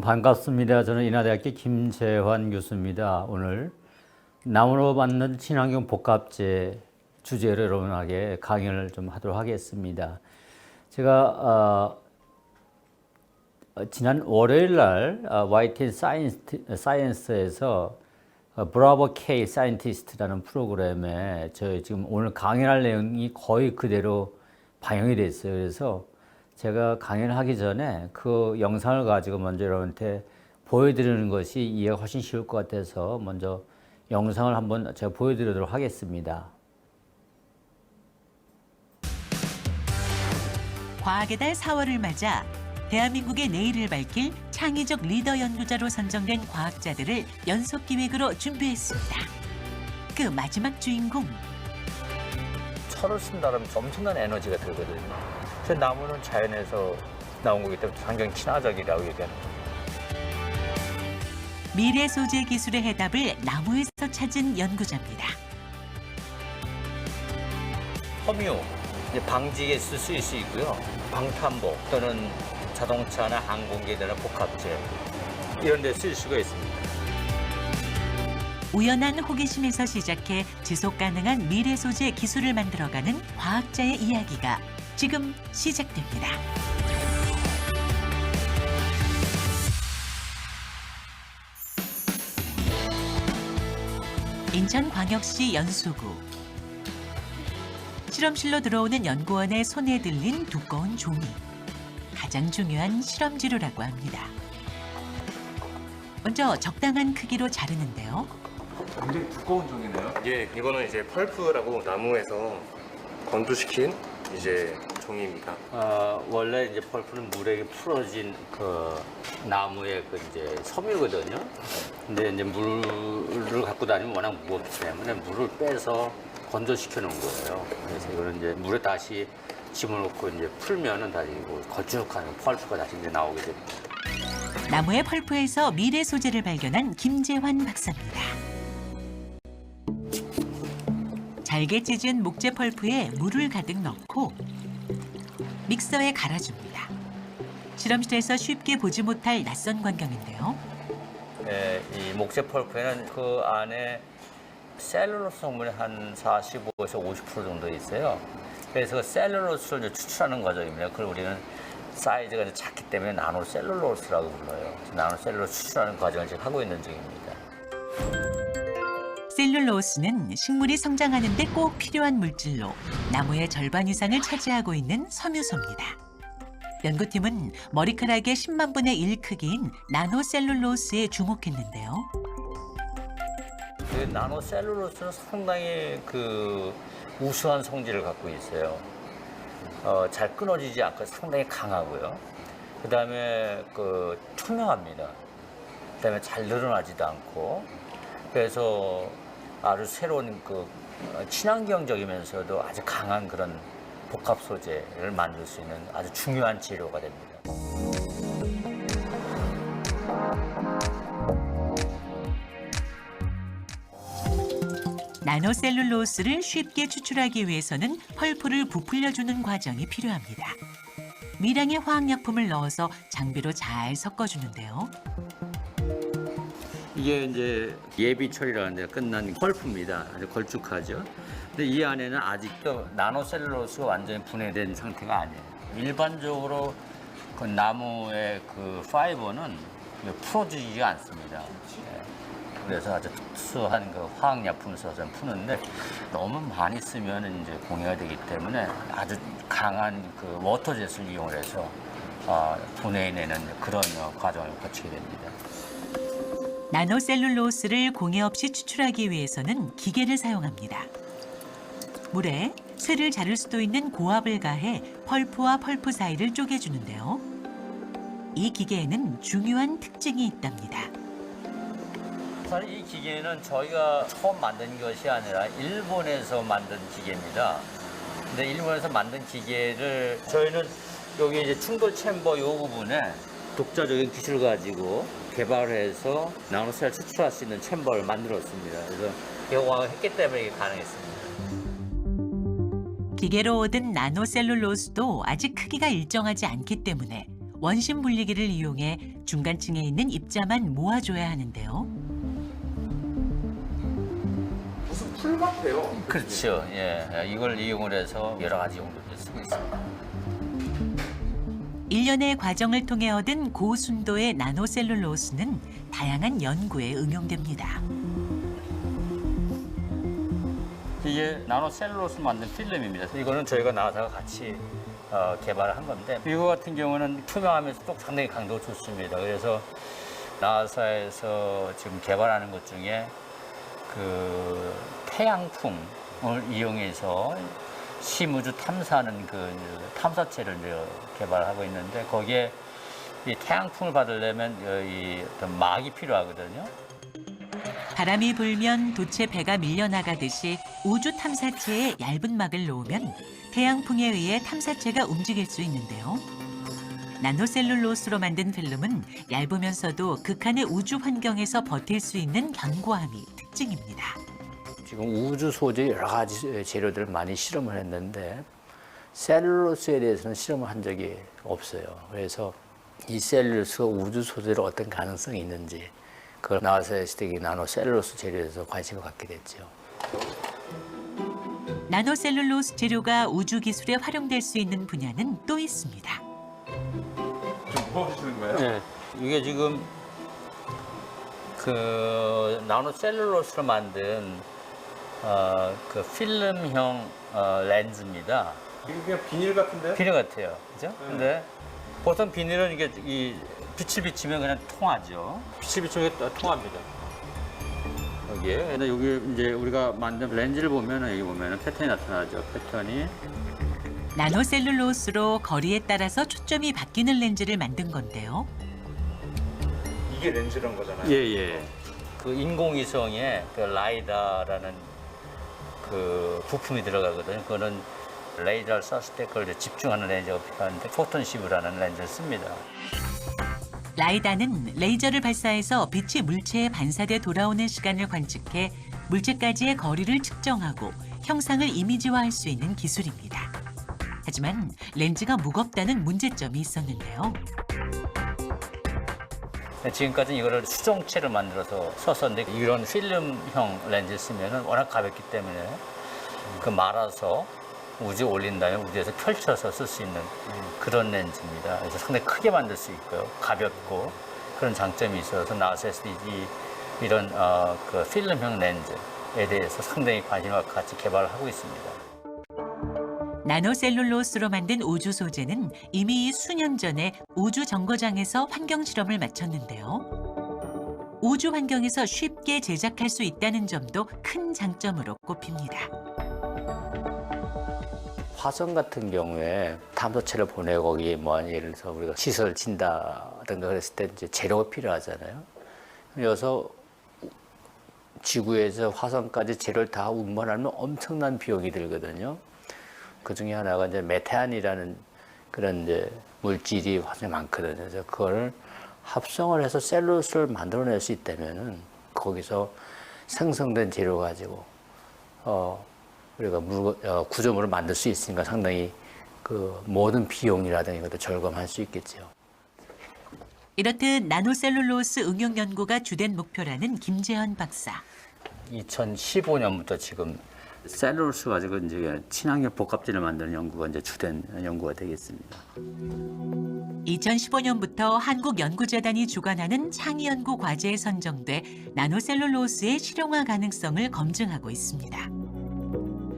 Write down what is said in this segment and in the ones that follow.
반갑습니다. 저는 인하대학교 김재환 교수입니다. 오늘 나무로 만든 친환경 복합재 주제로 여러분에게 강연을 좀 하도록 하겠습니다. 제가 지난 월요일 날 YTN 사이언스에서 브라보 K 사이언티스트라는 프로그램에 저희 지금 오늘 강연할 내용이 거의 그대로 반영이 됐어요. 그래서 제가 강연을 하기 전에 그 영상을 가지고 먼저 여러분한테 보여드리는 것이 이해가 훨씬 쉬울 것 같아서 먼저 영상을 한번 제가 보여드리도록 하겠습니다. 과학의 달 4월을 맞아 대한민국의 내일을 밝힐 창의적 리더 연구자로 선정된 과학자들을 연속 기획으로 준비했습니다. 그 마지막 주인공, 철을 쓴다면 엄청난 에너지가 들거든요. 그래서 나무는 자연에서 나온 거기 때문에 환경 친화적이라고 얘기합니다. 미래 소재 기술의 해답을 나무에서 찾은 연구자입니다. 섬유, 방지에 쓰일 수 있고요. 방탄복 또는 자동차나 항공기에 대한 복합재 이런 데 쓸 수가 있습니다. 우연한 호기심에서 시작해 지속 가능한 미래 소재 기술을 만들어가는 과학자의 이야기가 지금 시작됩니다. 인천광역시 연수구. 실험실로 들어오는 연구원의 손에 들린 두꺼운 종이. 가장 중요한 실험 재료라고 합니다. 먼저 적당한 크기로 자르는데요. 굉장히 두꺼운 종이네요. 예, 이거는 이제 펄프라고 나무에서 건조시킨 이제 종이입니다. 원래 이제 펄프는 물에 풀어진 그 나무의 그 이제 섬유거든요. 근데 이제 물을 갖고 다니면 워낙 무겁기 때문에 물을 빼서 건조시켜 놓은 거예요. 그래서 이거는 이제 물에 다시 집어넣고 이제 풀면은 다시 걸쭉한 펄프가 다시 이제 나오게 됩니다. 나무의 펄프에서 미래 소재를 발견한 김재환 박사입니다. 잘게 찢은 목재 펄프에 물을 가득 넣고 믹서에 갈아줍니다. 실험실에서 쉽게 보지 못할 낯선 광경인데요. 이 목재 펄프에는 그 안에 셀룰로스 성분이 한 45에서 50% 정도 있어요. 그래서 셀룰로스를 이제 추출하는 과정입니다. 그걸 우리는 사이즈가 이제 작기 때문에 나노셀룰로스라고 불러요. 나노셀룰로스 추출하는 과정을 지금 하고 있는 중입니다. 셀룰로스는 식물이 성장하는 데 꼭 필요한 물질로 나무의 절반 이상을 차지하고 있는 섬유소입니다. 연구팀은 머리카락의 10만 분의 1 크기인 나노셀룰로스에 주목했는데요. 그 나노셀룰로스는 상당히 그 우수한 성질을 갖고 있어요. 잘 끊어지지 않고 상당히 강하고요. 그 다음에 그 투명합니다. 그 다음에 잘 늘어나지도 않고. 그래서 아주 새로운 그 친환경적이면서도 아주 강한 그런 복합 소재를 만들 수 있는 아주 중요한 재료가 됩니다. 나노셀룰로스를 쉽게 추출하기 위해서는 펄프를 부풀려주는 과정이 필요합니다. 미량의 화학약품을 넣어서 장비로 잘 섞어주는데요. 이게 이제 예비 처리라는 데 끝난 펄프입니다. 아주 걸쭉하죠. 근데 이 안에는 아직도 나노셀룰로스가 완전히 분해된 상태가 아니에요. 일반적으로 그 나무의 그 파이버는 풀어지지 않습니다. 그래서 아주 특수한 그 화학약품을 써서 푸는데 너무 많이 쓰면 이제 공해가 되기 때문에 아주 강한 그 워터젯을 이용해서 분해내는 그런 과정을 거치게 됩니다. 나노셀룰로스를 공해 없이 추출하기 위해서는 기계를 사용합니다. 물에 쇠를 자를 수도 있는 고압을 가해 펄프와 펄프 사이를 쪼개주는데요. 이 기계에는 중요한 특징이 있답니다. 사실 이 기계는 저희가 처음 만든 것이 아니라 일본에서 만든 기계입니다. 근데 일본에서 만든 기계를 저희는 여기 이제 충돌 챔버 이 부분에 독자적인 기술을 가지고 개발해서 나노셀 추출할 수 있는 챔버를 만들었습니다. 그래서 개공학을 했기 때문에 이게 가능했습니다. 기계로 얻은 나노셀룰로스도 아직 크기가 일정하지 않기 때문에 원심 분리기를 이용해 중간층에 있는 입자만 모아줘야 하는데요. 무슨 풀 같아요. 그렇죠. 예, 이걸 이용을 해서 여러 가지 용도를 쓰고 있습니다. 일련의 과정을 통해 얻은 고순도의 나노셀룰로스는 다양한 연구에 응용됩니다. 이게 나노셀룰로스 만든 필름입니다. 이거는 저희가 나사가 같이 개발을 한 건데 이거 같은 경우는 투명하면서도 상당히 강도가 좋습니다. 그래서 나사에서 지금 개발하는 것 중에 그 태양풍을 이용해서 심우주 탐사하는 그 탐사체를 이제 개발하고 있는데 거기에 이 태양풍을 받으려면 이 어떤 막이 필요하거든요. 바람이 불면 돛에 배가 밀려나가듯이 우주 탐사체에 얇은 막을 놓으면 태양풍에 의해 탐사체가 움직일 수 있는데요. 나노셀룰로스로 만든 필름은 얇으면서도 극한의 우주 환경에서 버틸 수 있는 견고함이 특징입니다. 지금 우주 소재 여러 가지 재료들을 많이 실험을 했는데 셀룰로스에 대해서는 실험을 한 적이 없어요. 그래서 이 셀룰로스가 우주 소재로 어떤 가능성이 있는지 그걸 나와서 시대기 나노셀룰로스 재료에서 관심을 갖게 됐죠. 나노셀룰로스 재료가 우주 기술에 활용될 수 있는 분야는 또 있습니다. 좀 무거워지는 거예요? 네, 이게 지금 그 나노셀룰로스로 만든 그 필름형 렌즈입니다. 이게 그냥 비닐 같은데요? 비닐 같아요, 그죠? 근데 보통 비닐은 이게 이 빛을 비치면 그냥 통하죠. 빛을 비치면 통합니다. 여기에. 근데 여기 이제 우리가 만든 렌즈를 보면은 여기 보면은 패턴이 나타나죠. 패턴이. 나노셀룰로스로 거리에 따라서 초점이 바뀌는 렌즈를 만든 건데요. 이게 렌즈란 거잖아요. 예. 그 인공위성에 그 라이다라는 그 부품이 들어가거든요. 그거는 레이더를 쐈을 때 그걸 이제 집중하는 렌즈가 필요한데 포톤시브라는 렌즈를 씁니다. 라이다는 레이저를 발사해서 빛이 물체에 반사돼 돌아오는 시간을 관측해 물체까지의 거리를 측정하고 형상을 이미지화할 수 있는 기술입니다. 하지만 렌즈가 무겁다는 문제점이 있었는데요. 지금까지는 이거를 수정체를 만들어서 썼었는데 이런 필름형 렌즈를 쓰면 워낙 가볍기 때문에 그 말아서 우주에 올린 다음에 우주에서 펼쳐서 쓸 수 있는 그런 렌즈입니다. 그래서 상당히 크게 만들 수 있고요. 가볍고 그런 장점이 있어서 나사에서 이런 그 필름형 렌즈에 대해서 상당히 관심을 갖고 같이 개발을 하고 있습니다. 나노셀룰로스로 만든 우주 소재는 이미 수년 전에 우주 정거장에서 환경 실험을 마쳤는데요. 우주 환경에서 쉽게 제작할 수 있다는 점도 큰 장점으로 꼽힙니다. 화성 같은 경우에 탐사체를 보내고 거기에 뭐 예를 들어서 우리가 시설을 진다든가 그랬을 때 이제 재료가 필요하잖아요. 그래서 지구에서 화성까지 재료를 다 운반하면 엄청난 비용이 들거든요. 그 중에 하나가 이제 메탄이라는 그런 이제 물질이 화성에 많거든요. 그래서 그걸 합성을 해서 셀룰로스를 만들어낼 수 있다면은 거기서 생성된 재료 가지고 우리가 구조물을 만들 수 있으니까 상당히 그 모든 비용이라든가 이것도 절감할 수 있겠죠. 이렇듯 나노셀룰로스 응용 연구가 주된 목표라는 김재현 박사. 2015년부터 지금 셀룰로스 가지고 이제 친환경 복합재를 만드는 연구가 이제 주된 연구가 되겠습니다. 2015년부터 한국연구재단이 주관하는 창의연구 과제에 선정돼 나노셀룰로스의 실용화 가능성을 검증하고 있습니다.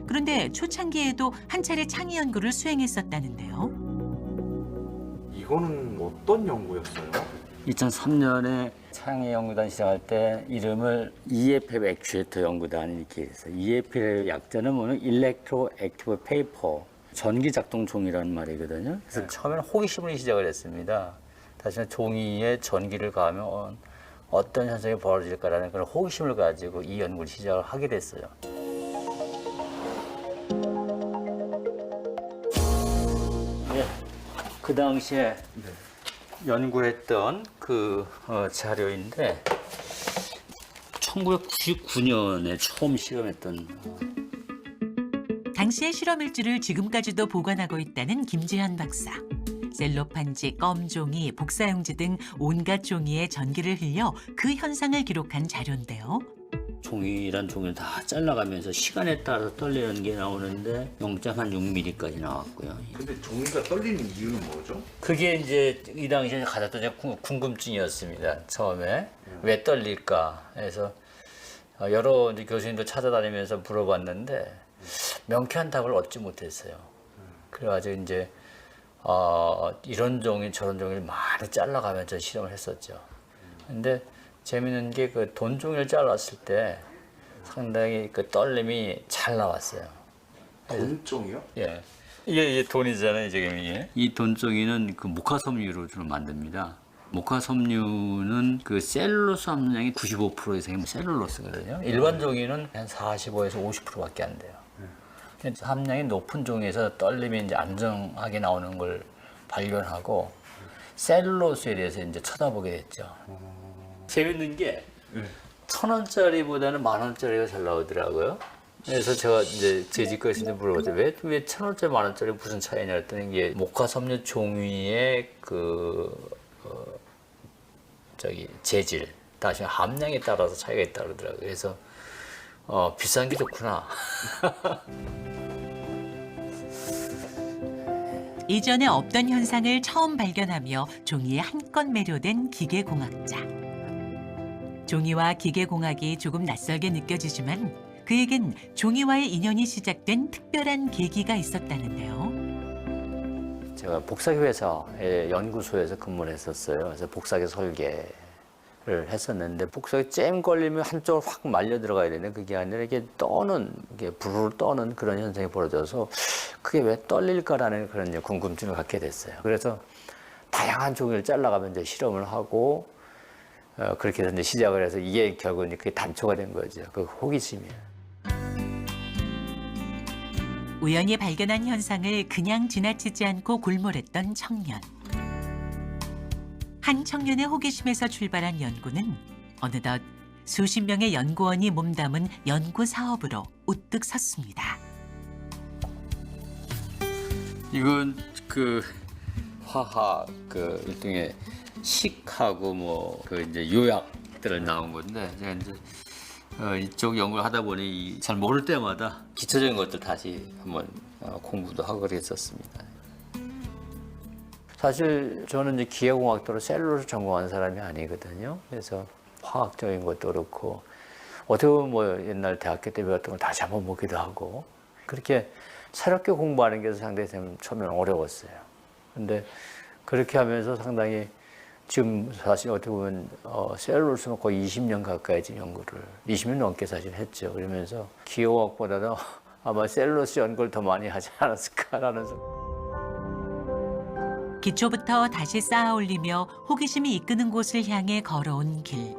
그런데 초창기에도 한 차례 창의 연구를 수행했었다는데요. 이거는 어떤 연구였어요? 2003년에 창의연구단 시작할 때 이름을 EFF 액추에이터 연구단 이렇게 했어요. EFF 약자는 뭐는 일렉트로 액티브 페이퍼, 전기 작동 종이라는 말이거든요. 그래서 처음에는 호기심으로 시작을 했습니다. 다시 종이에 전기를 가하면 어떤 현상이 벌어질까라는 그런 호기심을 가지고 이 연구를 시작을 하게 됐어요. 그 당시에 연구했던 그 자료인데 1999년에 처음 실험했던 당시의 실험 일지를 지금까지도 보관하고 있다는 김재현 박사. 셀로판지, 껌종이, 복사용지 등 온갖 종이에 전기를 흘려 그 현상을 기록한 자료인데요. 종이란 종이를 다 잘라가면서 시간에 따라서 떨리는 게 나오는데 0.6mm까지 나왔고요. 근데 종이가 떨리는 이유는 뭐죠? 그게 이제 이 당시에 가장 또 궁금증이었습니다. 처음에 왜 떨릴까 해서 여러 이제 교수님들 찾아다니면서 물어봤는데 명쾌한 답을 얻지 못했어요. 그래가지고 이제 이런 종이 저런 종이를 많이 잘라가면서 실험을 했었죠. 근데 재밌는 게 그 돈종이를 잘랐을 때 상당히 그 떨림이 잘 나왔어요. 돈종이요? 예. 이게 돈이잖아요, 지금 이게. 이 돈종이는 그 목화섬유로 주로 만듭니다. 목화섬유는 그 셀룰로스 함량이 95% 이상이 셀룰로스거든요. 일반 종이는 한 45에서 50%밖에 안 돼요. 함량이 높은 종이에서 떨림이 이제 안정하게 나오는 걸 발견하고 셀룰로스에 대해서 이제 쳐다보게 됐죠. 재밌는 게 1,000원짜리보다는 10,000원짜리가 잘 나오더라고요. 그래서 제가 이제 제 집까지 물어봤죠. 왜 1,000원짜리, 10,000원짜리 무슨 차이냐 했더니 이게 목화섬유 종이의 재질, 다시 함량에 따라서 차이가 있다 그러더라고요. 그래서 비싼 게 좋구나. 이전에 없던 현상을 처음 발견하며 종이에 한껏 매료된 기계공학자. 종이와 기계공학이 조금 낯설게 느껴지지만 그에겐 종이와의 인연이 시작된 특별한 계기가 있었다는데요. 제가 복사기 회사의 연구소에서 근무를 했었어요. 그래서 복사기 설계를 했었는데 복사기 잼 걸리면 한쪽으로 확 말려 들어가야 되는데 그게 아니라 이게 부르르 떠는 그런 현상이 벌어져서 그게 왜 떨릴까라는 그런 궁금증을 갖게 됐어요. 그래서 다양한 종이를 잘라가면서 실험을 하고 그렇게 해서 이제 시작을 해서 이게 결국은 그게 단초가 된 거죠. 그 호기심이에요. 우연히 발견한 현상을 그냥 지나치지 않고 골몰했던 청년. 한 청년의 호기심에서 출발한 연구는 어느덧 수십 명의 연구원이 몸담은 연구 사업으로 우뚝 섰습니다. 이건 그 화학 그 일종의 식하고 이제 요약들을 나온 건데 제가 이제 이쪽 연구를 하다 보니 잘 모를 때마다 기초적인 것들 다시 한번 공부도 하고 그랬었습니다. 사실 저는 이제 기계공학도로 셀룰을 전공한 사람이 아니거든요. 그래서 화학적인 것도 그렇고 어떻게 보면 옛날 대학교 때 배웠던 걸 다시 한번 보기도 하고 그렇게 새롭게 공부하는 게 상당히 처음에는 어려웠어요. 근데 그렇게 하면서 상당히 지금 사실 어떻게 보면 셀룰로스는 거의 20년 가까이 지금 연구를 20년 넘게 사실 했죠. 그러면서 기계공학보다는 아마 셀룰로스 연구를 더 많이 하지 않았을까라는 기초부터 다시 쌓아 올리며 호기심이 이끄는 곳을 향해 걸어온 길.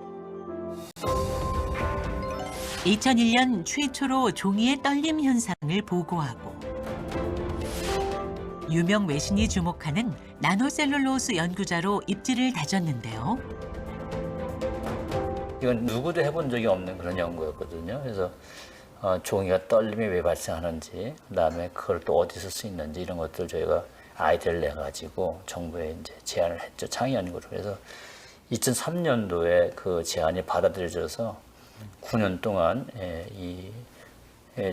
2001년 최초로 종이의 떨림 현상을 보고하고 유명 외신이 주목하는 나노셀룰로스 연구자로 입지를 다졌는데요. 이건 누구도 해본 적이 없는 그런 연구였거든요. 그래서 종이가 떨림이 왜 발생하는지, 그다음에 그걸 또 어디서 쓰이는지 이런 것들 저희가 아이디어를 내 가지고 정부에 이제 제안을 했죠. 창의 연구를. 그래서 2003년도에 그 제안이 받아들여져서 9년 동안 이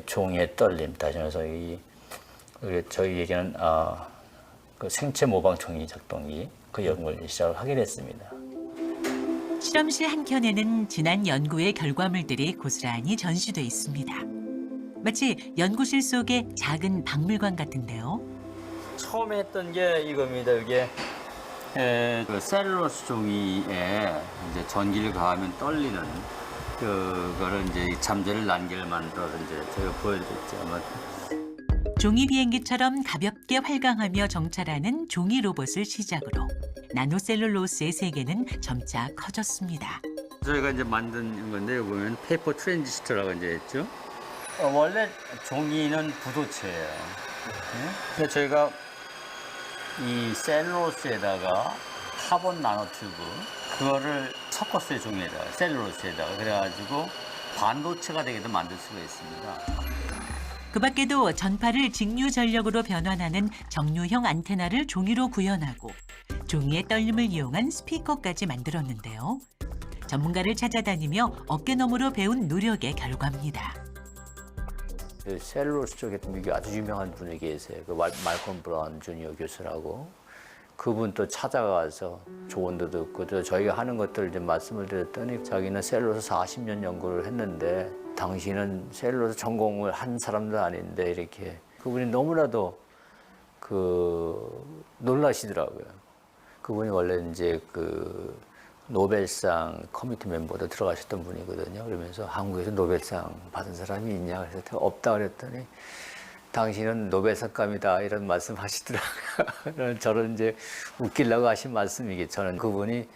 종이의 떨림, 다시 말해서 저희 얘기는 그 생체 모방 종이 작동기 그 연구를 시작을 하게 됐습니다. 실험실 한켠에는 지난 연구의 결과물들이 고스란히 전시돼 있습니다. 마치 연구실 속의 작은 박물관 같은데요. 처음에 했던 게 이겁니다. 이게 그 셀룰로스 종이에 이제 전기를 가하면 떨리는 그거를 이제 잠재를 난개를 만들어서 이제 제가 보여드렸죠. 아마 종이 비행기처럼 가볍게 활강하며 정찰하는 종이 로봇을 시작으로 나노셀룰로스의 세계는 점차 커졌습니다. 저희가 이제 만든 건데 여기 보면 페이퍼 트랜지스터라고 이제 했죠. 원래 종이는 부도체예요. 네? 그래서 저희가 이 셀룰로스에다가 카본 나노튜브 그거를 섞었어요. 종이에다가 셀룰로스에다가 그래가지고 반도체가 되게도 만들 수가 있습니다. 그 밖에도 전파를 직류 전력으로 변환하는 정류형 안테나를 종이로 구현하고 종이의 떨림을 이용한 스피커까지 만들었는데요. 전문가를 찾아다니며 어깨너머로 배운 노력의 결과입니다. 그 셀룰로스 쪽에 미국 아주 유명한 분이 계세요. 그 말콤 브라운 주니어 교수라고. 그분 또 찾아가서 조언도 듣고 또 저희가 하는 것들을 이제 말씀을 드렸더니 자기는 셀룰로스 40년 연구를 했는데 당신은 셀룰로스 전공을 한 사람도 아닌데 이렇게 그분이 너무나도 놀라시더라고요. 그분이 원래 이제 그 노벨상 커미티 멤버도 들어가셨던 분이거든요. 그러면서 한국에서 노벨상 받은 사람이 있냐 그래서 없다 그랬더니 당신은 노벨상감이다 이런 말씀 하시더라고요. 저를 이제 웃기려고 하신 말씀이겠죠. 저는 그분이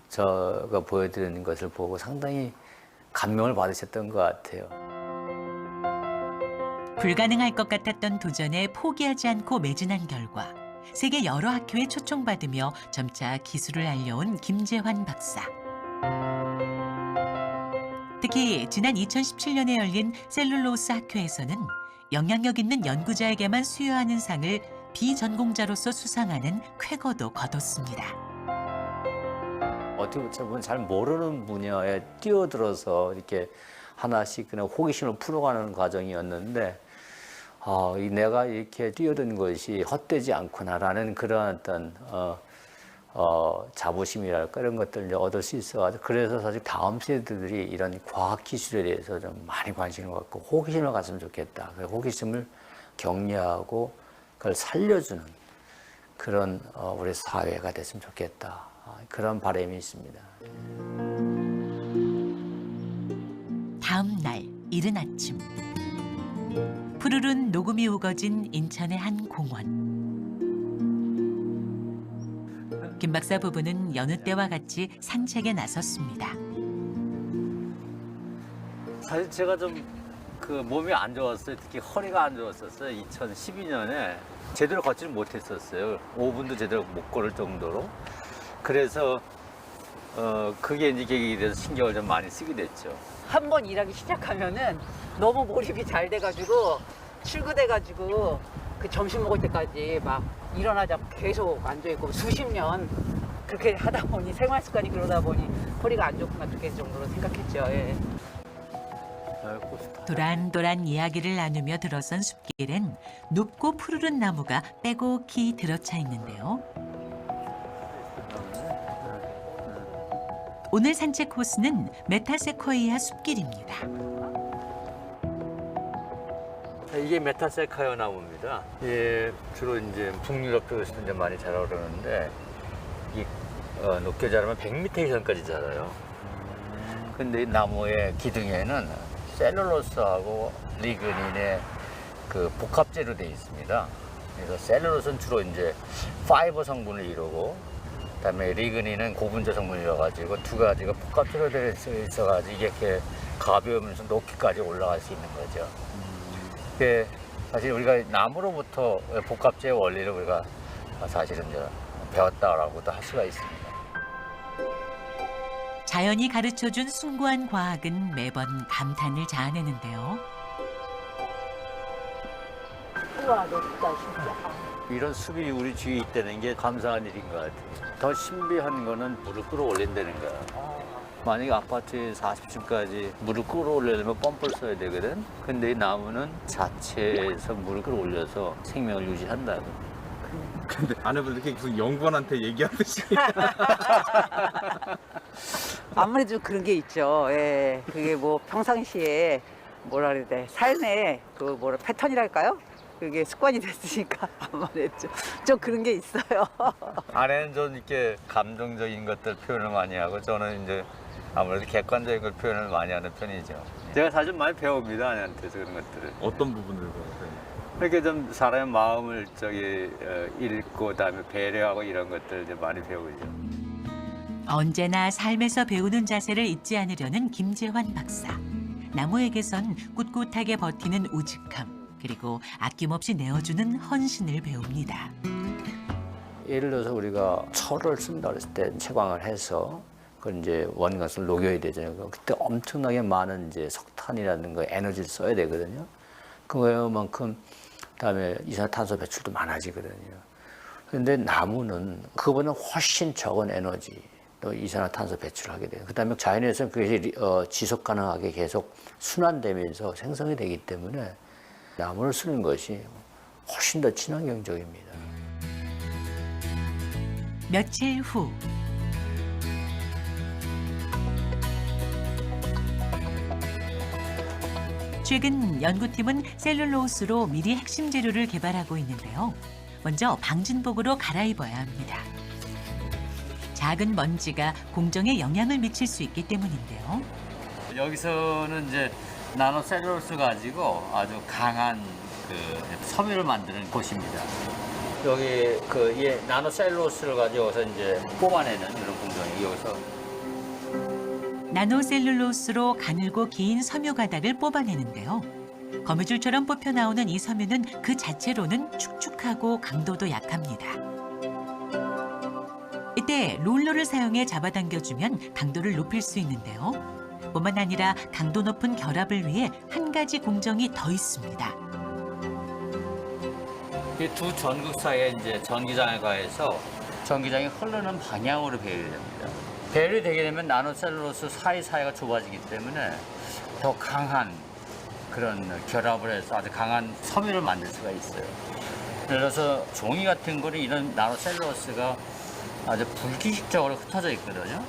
제가 보여드리는 것을 보고 상당히 감명을 받으셨던 것 같아요. 불가능할 것 같았던 도전에 포기하지 않고 매진한 결과 세계 여러 학교에 초청받으며 점차 기술을 알려온 김재환 박사. 특히 지난 2017년에 열린 셀룰로스 학회에서는 영향력 있는 연구자에게만 수여하는 상을 비전공자로서 수상하는 쾌거도 거뒀습니다. 어떻게 보면 잘 모르는 분야에 뛰어들어서 이렇게 하나씩 그냥 호기심을 풀어가는 과정이었는데 내가 이렇게 뛰어든 것이 헛되지 않구나라는 그런 어떤 자부심이랄까 이런 것들을 이제 얻을 수 있어가지고 그래서 사실 다음 세대들이 이런 과학 기술에 대해서 좀 많이 관심을 갖고 호기심을 가졌으면 좋겠다. 그 호기심을 격려하고 그걸 살려주는 그런 우리 사회가 됐으면 좋겠다. 그런 바람이 있습니다. 다음 날 이른 아침 푸르른 녹음이 우거진 인천의 한 공원. 김 박사 부부는 여느 때와 같이 산책에 나섰습니다. 사실 제가 좀 그 몸이 안 좋았어요. 특히 허리가 안 좋았었어요. 2012년에 제대로 걷지를 못했었어요. 5분도 제대로 못 걸을 정도로. 그래서 그게 이제 계기가 돼서 신경을 좀 많이 쓰게 됐죠. 한 번 일하기 시작하면은 너무 몰입이 잘 돼가지고 출근해가지고 그 점심 먹을 때까지 막 일어나자 계속 앉아있고 수십 년 그렇게 하다 보니 생활 습관이 그러다 보니 허리가 안 좋구나 그렇게 정도로 생각했죠. 예. 도란도란 이야기를 나누며 들어선 숲길엔 높고 푸르른 나무가 빼곡히 들어차 있는데요. 오늘 산책 코스는 메타세코이아 숲길입니다. 이게 메타세카이아 나무입니다. 예, 주로 이제 북유럽 쪽에서 이제 많이 자라오르는데 이 높게 자라면 100m 이상까지 자라요. 근데 이 나무의 기둥에는 셀룰로스하고 리그닌의 그 복합재로 되어 있습니다. 그래서 셀룰로스는 주로 이제 파이버 성분을 이루고, 그다음에 리그닌은 고분자 성분이어가지고 두 가지가 복합재로 되어 있어가지고 이게 이렇게 가벼우면서 높이까지 올라갈 수 있는 거죠. 이게 사실 우리가 나무로부터 복합재의 원리를 우리가 사실은 이제 배웠다라고도 할 수가 있습니다. 자연이 가르쳐준 숭고한 과학은 매번 감탄을 자아내는데요. 우와 높다 진짜. 이런 숲이 우리 주위에 있다는 게 감사한 일인 것 같아요. 더 신비한 거는 물을 끌어올린다는 거야. 만약에 아파트에 40층까지 물을 끌어올리려면 펌프를 써야 되거든. 근데 이 나무는 자체에서 물을 끌어올려서 생명을 유지한다고. 근데 아내분 이렇게 무슨 연구원한테 얘기하듯이 아무래도 그런 게 있죠. 예. 그게 뭐 평상시에 뭐라 그래야 돼 삶의 그 뭐라 패턴이랄까요? 그게 습관이 됐으니까 아무래도 좀 그런 게 있어요. 아내는 좀 이렇게 감정적인 것들 표현을 많이 하고 저는 이제 아무래도 객관적인 걸 표현을 많이 하는 편이죠. 제가 사실 많이 배웁니다, 아내한테서 그런 것들을. 어떤 부분을 배우세요? 이렇게 좀 사람의 마음을 읽고 그다음에 배려하고 이런 것들 이제 많이 배우죠. 언제나 삶에서 배우는 자세를 잊지 않으려는 김재환 박사. 나무에게선 꿋꿋하게 버티는 우직함, 그리고 아낌없이 내어주는 헌신을 배웁니다. 예를 들어서 우리가 철을 쓴다 그랬을 때 채광을 해서 그걸 이제 원가스를 녹여야 되잖아요. 그때 엄청나게 많은 이제 석탄이라든가 에너지를 써야 되거든요. 그거만큼 그다음에 이산화탄소 배출도 많아지거든요. 그런데 나무는 그거보다 훨씬 적은 에너지 또 이산화탄소 배출을 하게 돼요. 그다음에 자연에서는 그것이 지속 가능하게 계속 순환되면서 생성이 되기 때문에 나무를 쓰는 것이 훨씬 더 친환경적입니다. 며칠 후 최근 연구팀은 셀룰로스로 미리 핵심 재료를 개발하고 있는데요. 먼저 방진복으로 갈아입어야 합니다. 작은 먼지가 공정에 영향을 미칠 수 있기 때문인데요. 여기서는 이제 나노셀룰로스 가지고 아주 강한 그 섬유를 만드는 곳입니다. 여기 그 나노셀룰로스를 가지고서 이제 뽑아내는 이런 공정이 여기서 나노셀룰로스로 가늘고 긴 섬유 가닥을 뽑아내는데요. 거미줄처럼 뽑혀 나오는 이 섬유는 그 자체로는 축축하고 강도도 약합니다. 이때 롤러를 사용해 잡아당겨주면 강도를 높일 수 있는데요. 뿐만 아니라 강도 높은 결합을 위해 한 가지 공정이 더 있습니다. 이 두 전극 사이에 이제 전기장을 가해서 전기장이 흐르는 방향으로 배열이 됩니다. 배열이 되게 되면 나노셀룰로스 사이사이가 좁아지기 때문에 더 강한 그런 결합을 해서 아주 강한 섬유를 만들 수가 있어요. 예를 들어서 종이 같은 거는 이런 나노셀룰로스가 아주 불규칙적으로 흩어져 있거든요.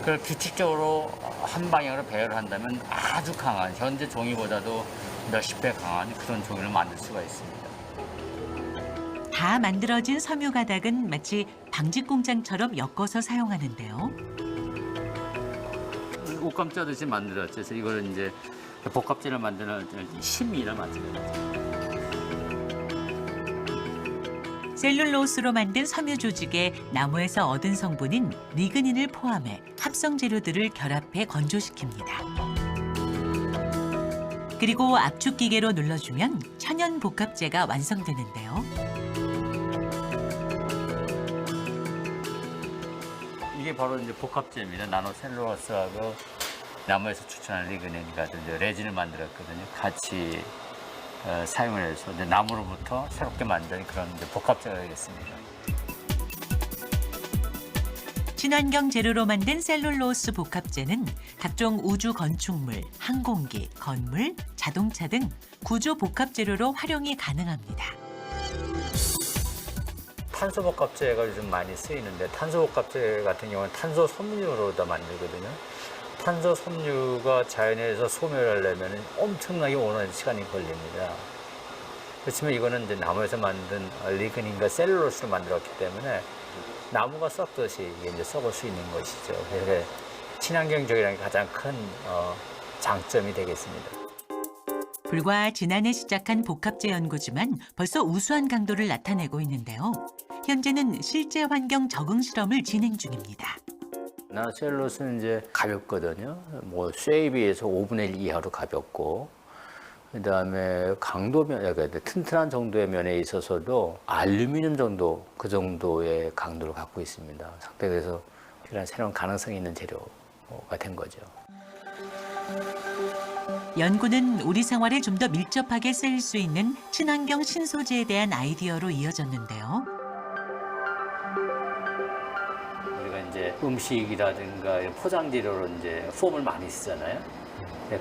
그걸 규칙적으로 한 방향으로 배열을 한다면 아주 강한, 현재 종이보다도 몇십 배 강한 그런 종이를 만들 수가 있습니다. 다 만들어진 섬유 가닥은 마치 방직 공장처럼 엮어서 사용하는데요. 옷감 쪄듯이 만들었죠. 그래서 이거는 이제 복합재를 만드는 심이나 마찬가지죠. 셀룰로스로 만든 섬유 조직에 나무에서 얻은 성분인 리그닌을 포함해 합성 재료들을 결합해 건조시킵니다. 그리고 압축 기계로 눌러주면 천연 복합재가 완성되는데요. 이게 바로 이제 복합재입니다. 나노셀룰로스하고 나무에서 추출한 리그닌 같은 레진을 만들었거든요. 같이 사용을 해서 이제 나무로부터 새롭게 만든 그런 이제 복합재가 되겠습니다. 친환경 재료로 만든 셀룰로스 복합재는 각종 우주 건축물, 항공기, 건물, 자동차 등 구조 복합 재료로 활용이 가능합니다. 탄소 복합재가 요즘 많이 쓰이는데 탄소 복합재 같은 경우는 탄소 섬유로 다 만들거든요. 탄소 섬유가 자연에서 소멸하려면 엄청나게 오랜 시간이 걸립니다. 그렇지만 이거는 이제 나무에서 만든 리그닌과 셀룰로스를 만들었기 때문에 나무가 썩듯이 이게 이제 썩을 수 있는 것이죠. 그래서 친환경적이라는 게 가장 큰 장점이 되겠습니다. 불과 지난해 시작한 복합재 연구지만 벌써 우수한 강도를 나타내고 있는데요. 현재는 실제 환경 적응 실험을 진행 중입니다. 나노셀룰로스는 이제 가볍거든요. 뭐 쇠에 비해서 5분의 1 이하로 가볍고, 그다음에 강도면, 그러니까 튼튼한 정도의 면에 있어서도 알루미늄 정도, 그 정도의 강도를 갖고 있습니다. 상당히 그래서 이런 새로운 가능성이 있는 재료가 된 거죠. 연구는 우리 생활에 좀 더 밀접하게 쓰일 수 있는 친환경 신소재에 대한 아이디어로 이어졌는데요. 우리가 이제 음식이라든가 포장 재료로 이제 폼을 많이 쓰잖아요.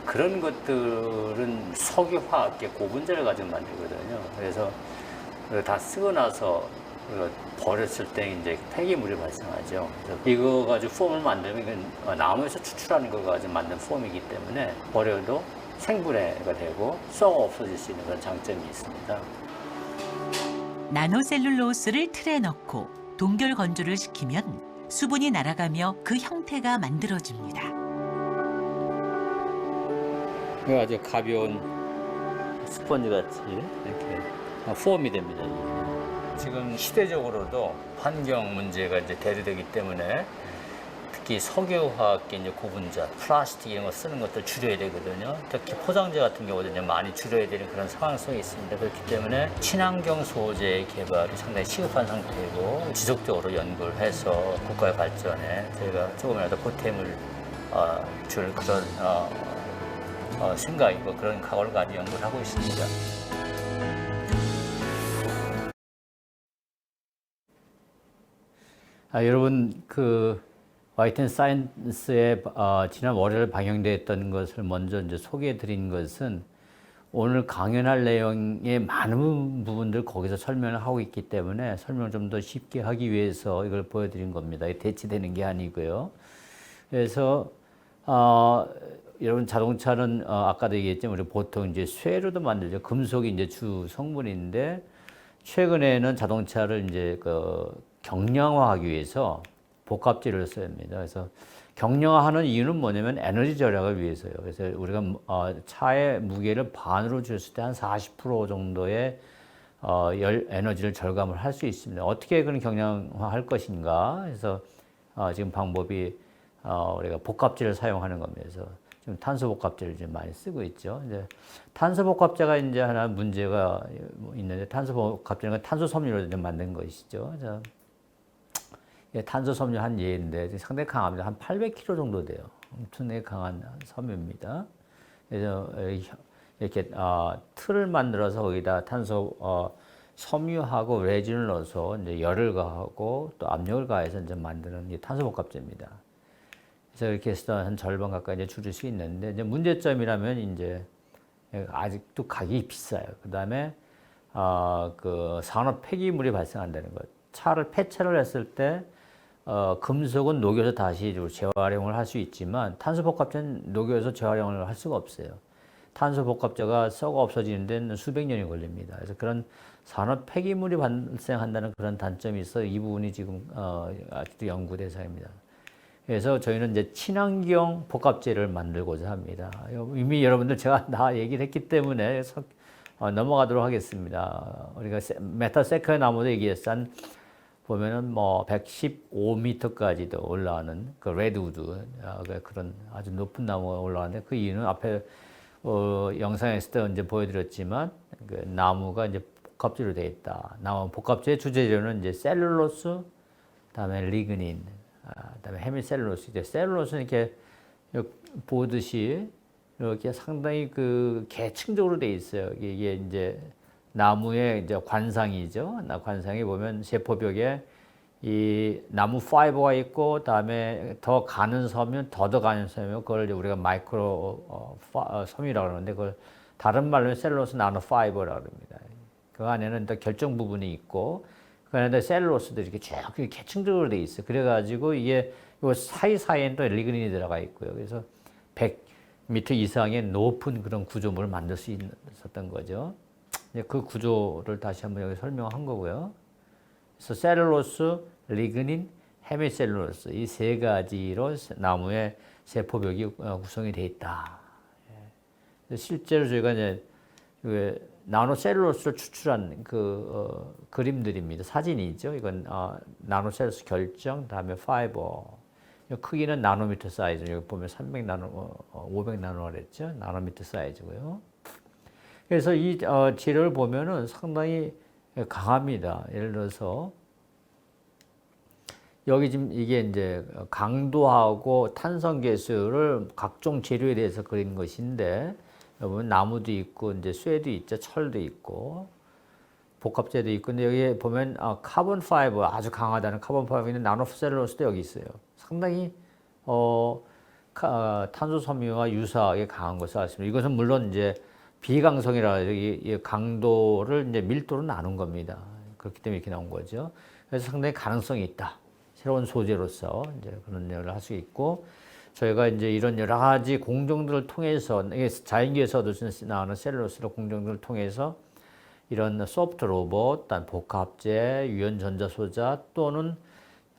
그런 것들은 석유화학계 고분자를 가지고 만들거든요. 그래서 다 쓰고 나서 버렸을 때 이제 폐기물이 발생하죠. 그래서 이거 가지고 폼을 만들면 나무에서 추출하는 거 가지고 만든 폼이기 때문에 버려도 생분해가 되고 썩어 없어질 수 있는 그런 장점이 있습니다. 나노셀룰로스를 틀에 넣고 동결 건조를 시키면 수분이 날아가며 그 형태가 만들어집니다. 이거 아주 가벼운 스펀지 같이 이렇게 폼이 됩니다. 지금 시대적으로도 환경 문제가 이제 대두되기 때문에 특히 석유화학계 이제 고분자, 플라스틱 이런 거 쓰는 것들 줄여야 되거든요. 특히 포장재 같은 경우도 이제 많이 줄여야 되는 그런 상황성이 있습니다. 그렇기 때문에 친환경 소재 개발이 상당히 시급한 상태이고 지속적으로 연구를 해서 국가의 발전에 저희가 조금이라도 보탬을 줄 그런 생각이고 그런 각오를 가지고 연구를 하고 있습니다. 여러분 그 YTN 사이언스에 지난 월요일 방영됐던 것을 먼저 이제 소개해 드린 것은 오늘 강연할 내용의 많은 부분들 거기서 설명을 하고 있기 때문에 설명을 좀 더 쉽게 하기 위해서 이걸 보여드린 겁니다. 대치되는 게 아니고요. 그래서 여러분 자동차는 아까도 얘기했지만 우리 보통 이제 쇠로도 만들죠. 금속이 이제 주 성분인데 최근에는 자동차를 이제 경량화하기 위해서 복합재를 써야 합니다. 그래서 경량화하는 이유는 뭐냐면 에너지 절약을 위해서요. 그래서 우리가 차의 무게를 반으로 줄였을 때 한 40% 정도의 에너지를 절감을 할 수 있습니다. 어떻게 그런 경량화할 것인가? 그래서 지금 방법이 우리가 복합재를 사용하는 겁니다. 그래서 지금 탄소 복합재를 좀 많이 쓰고 있죠. 이제 탄소 복합재가 이제 하나 문제가 있는데 탄소 복합재는 탄소 섬유로 좀 만든 것이죠. 그래서 탄소 섬유 한 예인데 상당히 강합니다. 한 800kg 정도 돼요. 엄청나게 강한 섬유입니다. 그래서 이렇게 틀을 만들어서 거기다 탄소 섬유하고 레진을 넣어서 이제 열을 가하고 또 압력을 가해서 이제 만드는 게 탄소 복합재입니다. 그래서 이렇게 해서 한 절반 가까이 이제 줄일 수 있는데 이제 문제점이라면 이제 아직도 가격이 비싸요. 그다음에 그 산업 폐기물이 발생한다는 것. 차를 폐차를 했을 때 금속은 녹여서 다시 재활용을 할 수 있지만 탄소 복합재는 녹여서 재활용을 할 수가 없어요. 탄소 복합재가 썩어 없어지는 데는 수백 년이 걸립니다. 그래서 그런 산업 폐기물이 발생한다는 그런 단점이 있어 이 부분이 지금 아직도 연구 대상입니다. 그래서 저희는 이제 친환경 복합재를 만들고자 합니다. 이미 여러분들 제가 다 얘기를 했기 때문에 넘어가도록 하겠습니다. 우리가 메타세카의 나무도 얘기했던 보면은 뭐 115m까지도 올라가는 그 레드우드 그런 아주 높은 나무가 올라가는데 그 이유는 앞에 영상에서도 이제 보여드렸지만 그 나무가 이제 복합재로 되어 있다. 나무 복합재의 주재료는 이제 셀룰로스, 그다음에 리그닌, 그다음에 헤미셀룰로스. 이제 셀룰로스는 이렇게 보듯이 이렇게 상당히 그 계층적으로 되어 있어요. 이게 이제 나무의 이제 관상이죠. 관상에 보면 세포벽에 이 나무 파이버가 있고, 그다음에 더 가는 섬유, 더 가는 섬유, 그걸 우리가 마이크로 섬유라고 그러는데, 그걸 다른 말로 셀룰로스 나노 파이버라고 합니다. 그 안에는 더 결정 부분이 있고, 그 안에 셀룰로스도 이렇게 쭉 계층적으로 돼 있어요. 그래가지고 이게 요 사이사이에는 또 리그닌이 들어가 있고요. 그래서 100m 이상의 높은 그런 구조물을 만들 수 있었던 거죠. 그 구조를 다시 한번 여기 설명한 거고요. 그래서 셀룰로스, 리그닌, 헤미셀룰로스 이 세 가지로 나무의 세포벽이 구성이 되어 있다. 실제로 저희가 이제 나노셀룰로스를 추출한 그 그림들입니다. 사진이죠. 이건 나노셀룰로스 결정, 다음에 파이버. 크기는 나노미터 사이즈. 여기 보면 300나노, 500나노 그랬죠. 나노미터 사이즈고요. 그래서 이 재료를 보면은 상당히 강합니다. 예를 들어서 여기 지금 이게 이제 강도하고 탄성계수를 각종 재료에 대해서 그린 것인데 여러분 나무도 있고 이제 쇠도 있죠, 철도 있고 복합재도 있고 근데 여기 보면 카본 파이버 아주 강하다는 카본 파이버 있는 나노셀룰로스도 여기 있어요. 상당히 탄소 섬유와 유사하게 강한 것을 알 수 있습니다. 이것은 물론 이제 비강성이라 이 강도를 이제 밀도로 나눈 겁니다. 그렇기 때문에 이렇게 나온 거죠. 그래서 상당히 가능성이 있다. 새로운 소재로서 이제 그런 일을 할 수 있고 저희가 이제 이런 여러 가지 공정들을 통해서 자연계에서도 나오는 셀룰로스로 공정들을 통해서 이런 소프트 로봇, 복합재, 유연 전자 소자 또는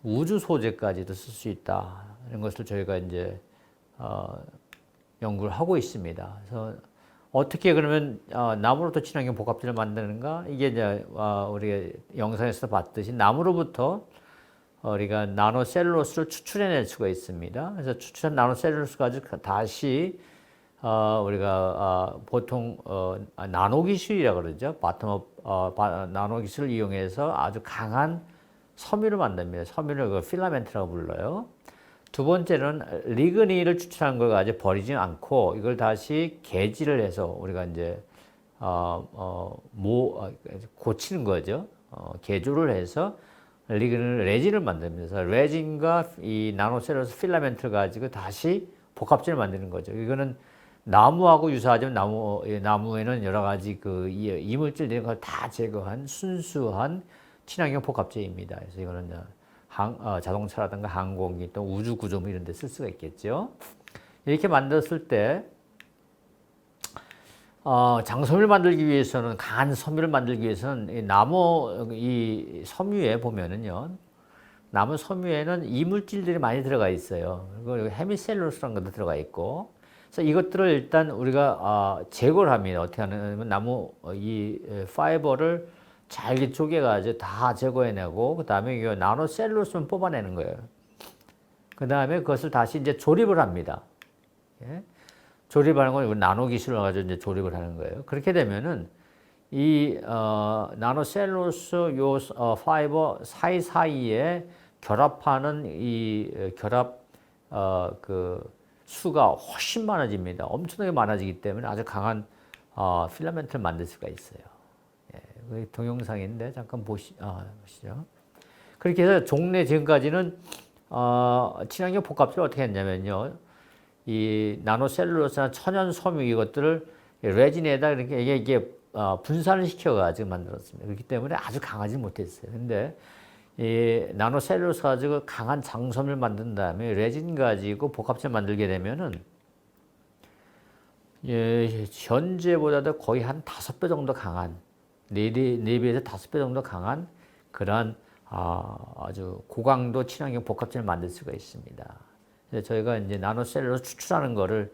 우주 소재까지도 쓸 수 있다. 이런 것을 저희가 이제 연구를 하고 있습니다. 그래서 어떻게 그러면 나무로부터 친환경 복합재를 만드는가? 이게 이제 우리가 영상에서 봤듯이 나무로부터 우리가 나노셀룰로스를 추출해낼 수가 있습니다. 그래서 추출한 나노셀룰로스 가지고 다시 우리가 보통 나노 기술이라고 그러죠. 나노 기술을 이용해서 아주 강한 섬유를 만듭니다. 섬유를 그 필라멘트라고 불러요. 두 번째는 리그닌을 추출한 걸 가지고 버리지 않고 이걸 다시 개질을 해서 우리가 이제 고치는 거죠. 개조를 해서 레진을 만듭니다. 그래서 레진과 이 나노셀룰로스 필라멘트를 가지고 다시 복합체를 만드는 거죠. 이거는 나무하고 유사하지만 나무에는 여러 가지 그 이물질 이런 걸 다 제거한 순수한 친환경 복합체입니다. 그래서 이거는 자동차라든가 항공기 또 우주 구조물 이런 데 쓸 수가 있겠죠. 이렇게 만들었을 때 장섬유를 만들기 위해서는 강한 섬유를 만들기 위해서는 이 섬유에 보면은요. 나무 섬유에는 이물질들이 많이 들어가 있어요. 그리고 헤미셀룰로스라는 것도 들어가 있고. 그래서 이것들을 일단 우리가 제거를 합니다. 어떻게 하냐면 나무 이 파이버를 잘게 쪼개가지고 다 제거해내고 그다음에 이 나노셀룰로스만 뽑아내는 거예요. 그다음에 그것을 다시 이제 조립을 합니다. 예? 조립하는 건 나노 기술을 가지고 이제 조립을 하는 거예요. 그렇게 되면은 이 나노셀룰로스 파이버 사이사이에 결합하는 이 결합 그 수가 훨씬 많아집니다. 엄청나게 많아지기 때문에 아주 강한 필라멘트를 만들 수가 있어요. 예, 동영상인데 잠깐 보시죠. 그렇게 해서 종래 지금까지는 친환경 복합체를 어떻게 했냐면요. 이 나노셀룰로스나 천연 섬유 이것들을 레진에다 이게 분산을 시켜가지고 만들었습니다. 그렇기 때문에 아주 강하지 못했어요. 근데 이 나노셀룰로스 가지고 강한 장섬유를 만든 다음에 레진 가지고 복합체 만들게 되면은 현재보다도 거의 한 5배 정도 강한 4배에서 5배 정도 강한 그러한 아주 고강도 친환경 복합체를 만들 수가 있습니다. 그래서 저희가 이제 나노셀룰로스 추출하는 거를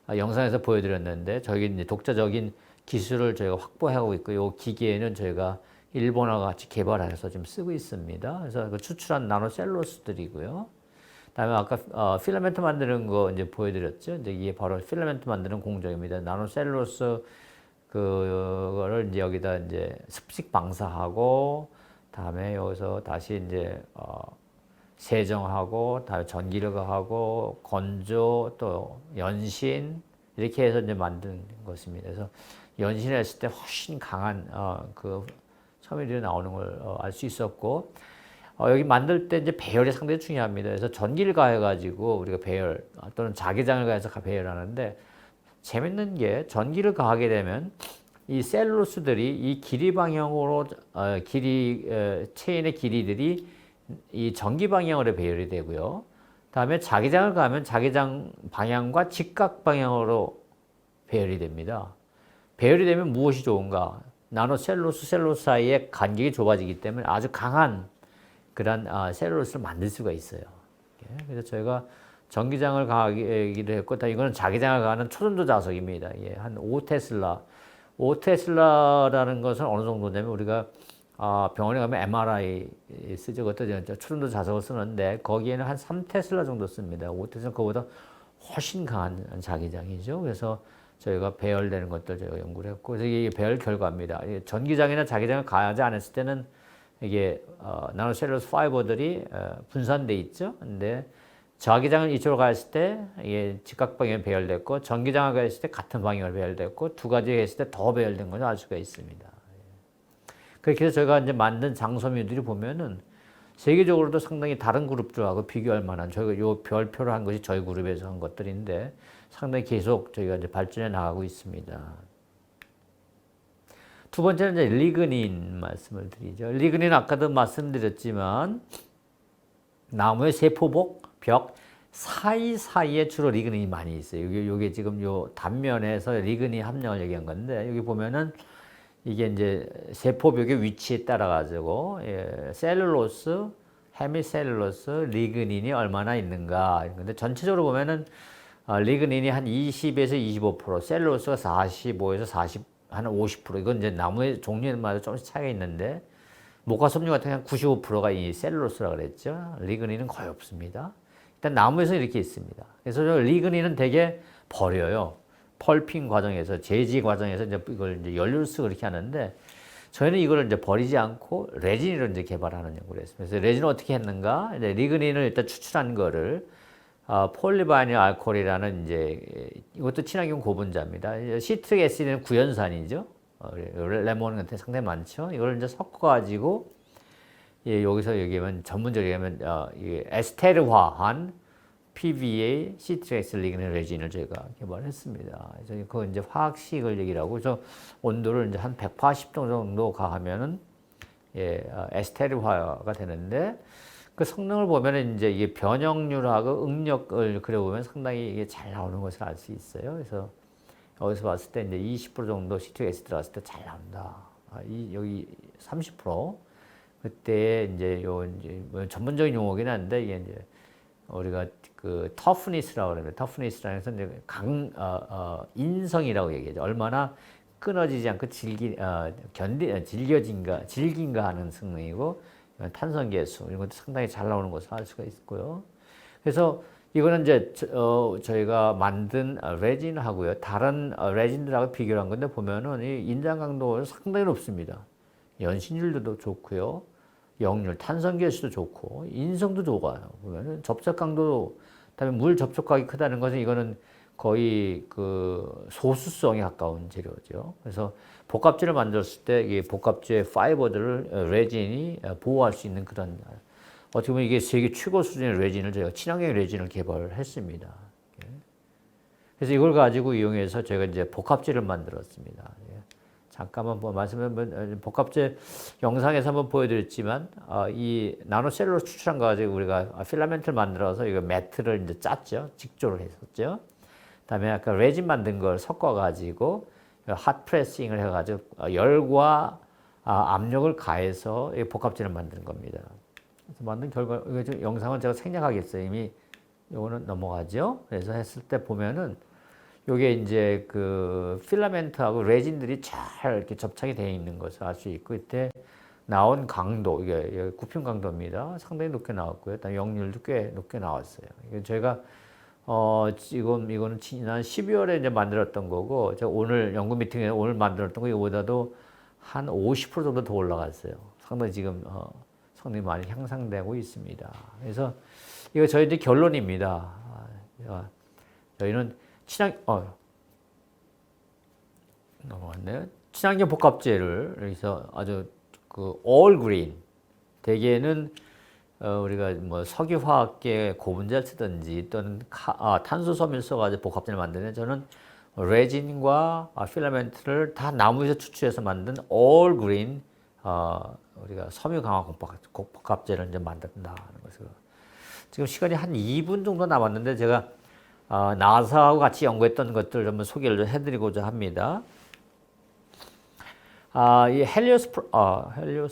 영상에서 보여드렸는데 저희 이제 독자적인 기술을 저희가 확보하고 있고 이 기계에는 저희가 일본어와 같이 개발해서 지금 쓰고 있습니다. 그래서 그 추출한 나노셀룰로스들이고요. 그다음에 아까 필라멘트 만드는 거 이제 보여드렸죠. 이제 이게 바로 필라멘트 만드는 공정입니다. 나노셀룰로스 그거를 이제 여기다 이제 습식 방사하고 다음에 여기서 다시 이제 세정하고 다음에 전기를 가하고 건조 또 연신 이렇게 해서 이제 만든 것입니다. 그래서 연신했을 때 훨씬 강한 그 섬유들이 나오는 걸 알 수 있었고 여기 만들 때 이제 배열이 상당히 중요합니다. 그래서 전기를 가해가지고 우리가 배열 또는 자기장을 가해서 배열하는데 재밌는 게 전기를 가하게 되면 이 셀룰로스들이 이 길이 방향으로 체인의 길이들이 이 전기 방향으로 배열이 되고요. 다음에 자기장을 가하면 자기장 방향과 직각 방향으로 배열이 됩니다. 배열이 되면 무엇이 좋은가? 나노셀룰로스 셀룰로스 사이의 간격이 좁아지기 때문에 아주 강한 그런 셀룰로스를 만들 수가 있어요. 그래서 저희가 전기장을 가하기도 했고, 이거는 자기장을 가하는 초전도 자석입니다. 한 5테슬라. 5테슬라라는 것은 어느 정도냐면 우리가 병원에 가면 MRI 쓰죠. 그것도 초전도 자석을 쓰는데 거기에는 한 3테슬라 정도 씁니다. 5테슬라 그거보다 훨씬 강한 자기장이죠. 그래서 저희가 배열되는 것들 저희가 연구를 했고, 그래서 이게 배열 결과입니다. 전기장이나 자기장을 가하지 않았을 때는 이게 나노셀룰로스 파이버들이 분산돼 있죠. 근데 자기장을 이쪽으로 가했을 때 이게 직각 방향 배열됐고, 전기장을 가했을 때 같은 방향으로 배열됐고, 두 가지 했을 때 더 배열된 것을 알 수가 있습니다. 그렇게 해서 저희가 이제 만든 장섬유들이 보면은 세계적으로도 상당히 다른 그룹들하고 비교할 만한 저희가 요 별표를 한 것이 저희 그룹에서 한 것들인데 상당히 계속 저희가 이제 발전해 나가고 있습니다. 두 번째는 이제 리그닌 말씀을 드리죠. 리그닌 아까도 말씀드렸지만 나무의 세포벽 사이사이에 주로 리그닌이 많이 있어요. 요게 지금 요 단면에서 리그닌 함량을 얘기한 건데 여기 보면은 이게 이제 세포벽의 위치에 따라 가지고 셀룰로스, 헤미셀룰로스, 리그닌이 얼마나 있는가. 근데 전체적으로 보면은 리그닌이 한 20에서 25%, 셀룰로스가 45에서 40, 한 50%. 이건 이제 나무의 종류에 따라 조금씩 차이가 있는데 목화 섬유 같은 경우는 95%가 이 셀룰로스라고 그랬죠. 리그닌은 거의 없습니다. 일단 나무에서 이렇게 있습니다. 그래서 저 리그닌은 되게 버려요. 펄핑 과정에서, 제지 과정에서 이제 이걸 이제 연료를 쓰고 그렇게 하는데, 저희는 이거를 이제 버리지 않고 레진으로 이제 개발하는 연구를 했습니다. 그래서 레진을 어떻게 했는가? 이제 리그닌을 일단 추출한 거를 폴리바이닐 알코올이라는 이제 이것도 친환경 고분자입니다. 시트릭 애시드는 구연산이죠. 레몬 같은 상당히 많죠. 이걸 이제 섞어가지고 여기서 얘기하면 전문적으로 얘기하면 에스테르화한 PVA 시트렉스 리그닌 레진을 저희가 개발했습니다. 그래서 그 이제 화학식을 얘기를 하고, 그래서 온도를 이제 한 180도 정도 가하면은 에스테르화가 되는데, 그 성능을 보면은 이제 이게 변형률하고 응력을 그려보면 상당히 이게 잘 나오는 것을 알 수 있어요. 그래서 여기서 봤을 때 이제 20% 정도 시트릭 애시드 들어갔을 때 잘 나온다. 여기 30% 그때 이제 이제 뭐 전문적인 용어긴 한데, 이게 이제 우리가 그 터프니스라고 그러는데, 터프니스라는 것은 이제 인성이라고 얘기하죠. 얼마나 끊어지지 않고 질긴가 하는 성능이고, 탄성계수 이런 것도 상당히 잘 나오는 것을 알 수가 있고요. 그래서 이거는 이제 저희가 만든 레진하고요, 다른 레진들하고 비교를 한 건데, 보면은 이 인장 강도가 상당히 높습니다. 연신율도 좋고요, 역률, 탄성계수도 좋고, 인성도 좋아요. 보면은 접촉 강도도, 그다음에 물 접촉각이 크다는 것은 이거는 거의 그 소수성에 가까운 재료죠. 그래서 복합재를 만들었을 때 이 복합재 파이버들을 레진이 보호할 수 있는 그런, 어떻게 보면 이게 세계 최고 수준의 레진을 저희가 친환경 레진을 개발했습니다. 그래서 이걸 가지고 이용해서 저희가 이제 복합재를 만들었습니다. 잠깐만 말씀드리면, 복합재 영상에서 한번 보여드렸지만, 이 나노셀룰로 추출한 거 가지고 우리가 필라멘트를 만들어서 이거 매트를 이제 짰죠. 직조를 했었죠. 그다음에 아까 레진 만든 걸 섞어가지고 핫 프레싱을 해가지고 열과 압력을 가해서 복합재를 만드는 겁니다. 그래서 만든 결과, 이거 영상은 제가 생략하겠어요. 이미 요거는 넘어가죠. 그래서 했을 때 보면은 요게 이제 그 필라멘트하고 레진들이 잘 이렇게 접착이 되어 있는 것을 알 수 있고, 이때 나온 강도, 이게 굽힘 강도입니다. 상당히 높게 나왔고요. 일단 역률도 꽤 높게 나왔어요. 이게 저희가 지금 이거는 지난 12월에 이제 만들었던 거고, 제가 오늘 연구 미팅에 오늘 만들었던 거 이거보다도 한 50% 정도 더 올라갔어요. 상당히 지금 성능이 많이 향상되고 있습니다. 그래서 이거 저희들 결론입니다. 저희는 넘어갔네요. 친환경 복합재를 여기서 아주 그 all green, 대개는 우리가 뭐 석유화학계 고분자를 쓰든지 또는 탄소섬유를 써가지고 복합재를 만드는, 저는 레진과 필라멘트를 다 나무에서 추출해서 만든 all green 우리가 섬유 강화 복합재를 이제 만든다는 것을. 지금 시간이 한 2분 정도 남았는데, 제가 나사하고 같이 연구했던 것들을 한번 소개를 좀 해드리고자 합니다. 이 헬리오스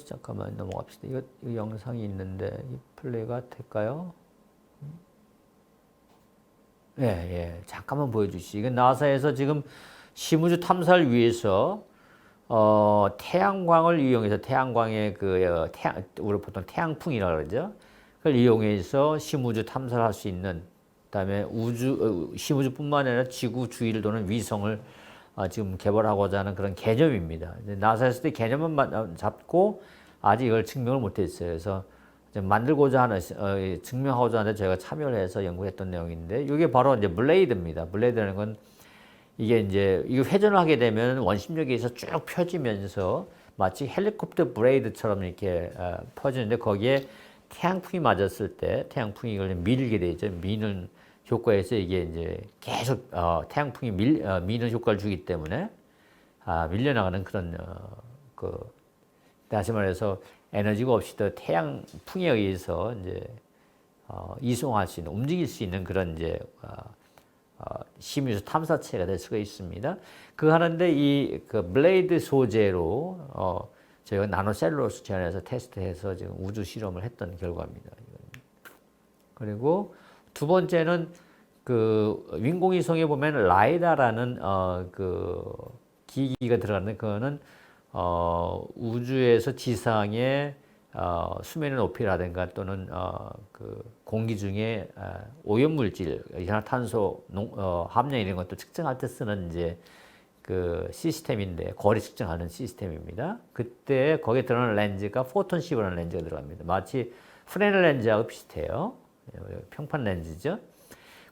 잠깐만 넘어갑시다. 이거 영상이 있는데 이 플레이가 될까요? 잠깐만 보여주시죠. 이건 나사에서 지금 심우주 탐사를 위해서 태양광을 이용해서, 태양광의 우리 보통 태양풍이라고 그러죠. 그걸 이용해서 심우주 탐사를 할 수 있는, 그다음에 심우주뿐만 아니라 지구 주위를 도는 위성을 지금 개발하고자 하는 그런 개념입니다. 나사에서도 개념만 잡고 아직 이걸 증명을 못했어요. 그래서 만들고자 하는, 증명하고자 하는데 저희가 참여를 해서 연구했던 내용인데, 이게 바로 이제 블레이드입니다. 블레이드라는 건 이게 이제 이거 회전을 하게 되면 원심력에서 쭉 펴지면서 마치 헬리콥터 블레이드처럼 이렇게 퍼지는데, 거기에 태양풍이 맞았을 때 태양풍이 이걸 밀게 되죠. 미는 효과에서 이게 이제 계속 태양풍이 미는 효과를 주기 때문에 밀려나가는 그런 다시 말해서 에너지가 없이도 태양풍에 의해서 이제 이송할 수 있는, 움직일 수 있는 그런 이제 심유수 탐사체가 될 수가 있습니다. 그거 하는데 이 블레이드 소재로 저희가 나노셀룰로스 제안해서 테스트해서 지금 우주 실험을 했던 결과입니다. 그리고 두 번째는 윈공위성에 보면 라이다라는 기기가 들어가는데, 그거는 우주에서 지상에 수면의 높이라든가 또는 그 공기 중에 오염물질, 이산화탄소 함량 이런 것도 측정할 때 쓰는 이제 그 시스템인데 거리 측정하는 시스템입니다. 그때 거기에 들어가는 렌즈가 포톤시브라는 렌즈가 들어갑니다. 마치 프렌넬 렌즈하고 비슷해요. 평판 렌즈죠.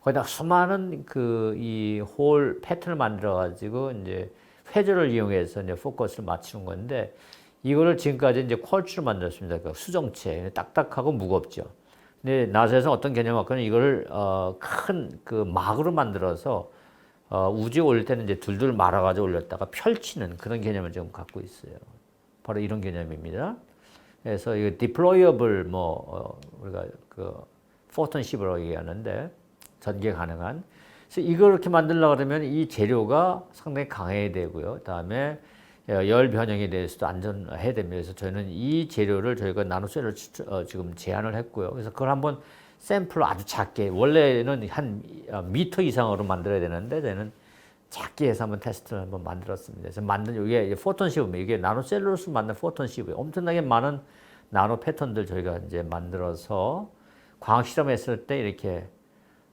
거기다 수많은 그 이 홀 패턴을 만들어 가지고 이제 회조를 이용해서 이제 포커스를 맞추는 건데 이거를 지금까지 이제 퀄츠로 만들었습니다. 그 수정체 딱딱하고 무겁죠. 근데 나사에서 어떤 개념을 갖고는 이거를 큰 그 막으로 만들어서 우주에 올릴 때는 이제 둘둘 말아가지고 올렸다가 펼치는 그런 개념을 지금 갖고 있어요. 바로 이런 개념입니다. 그래서 이거 deployable 우리가 그 포톤 시브라고 얘기하는데 전개 가능한. 그래서 이걸 이렇게 만들려고 그러면 이 재료가 상당히 강해야 되고요. 그다음에 열 변형에 대해서도 안전해야 됩니다. 그래서 저희는 이 재료를 저희가 나노셀을 지금 제안을 했고요. 그래서 그걸 한번 샘플로 아주 작게, 원래는 한 미터 이상으로 만들어야 되는데 저희는 작게 해서 한번 테스트를 한번 만들었습니다. 그래서 만든 이게 포톤시브입니다. 이게 나노셀룰로스 만든 포톤시브예요. 엄청나게 많은 나노 패턴들 저희가 이제 만들어서 광학 실험했을 때 이렇게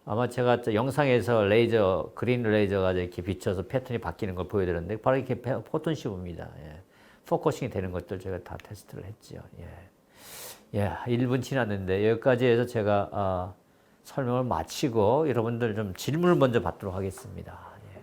아마 제가 영상에서 레이저, 그린 레이저가 이렇게 비춰서 패턴이 바뀌는 걸 보여드렸는데 바로 이렇게 포톤시브입니다. 예. 포커싱이 되는 것들 제가 다 테스트를 했죠. 예, 1분 지났는데 여기까지 해서 제가 설명을 마치고 여러분들 좀 질문을 먼저 받도록 하겠습니다. 예.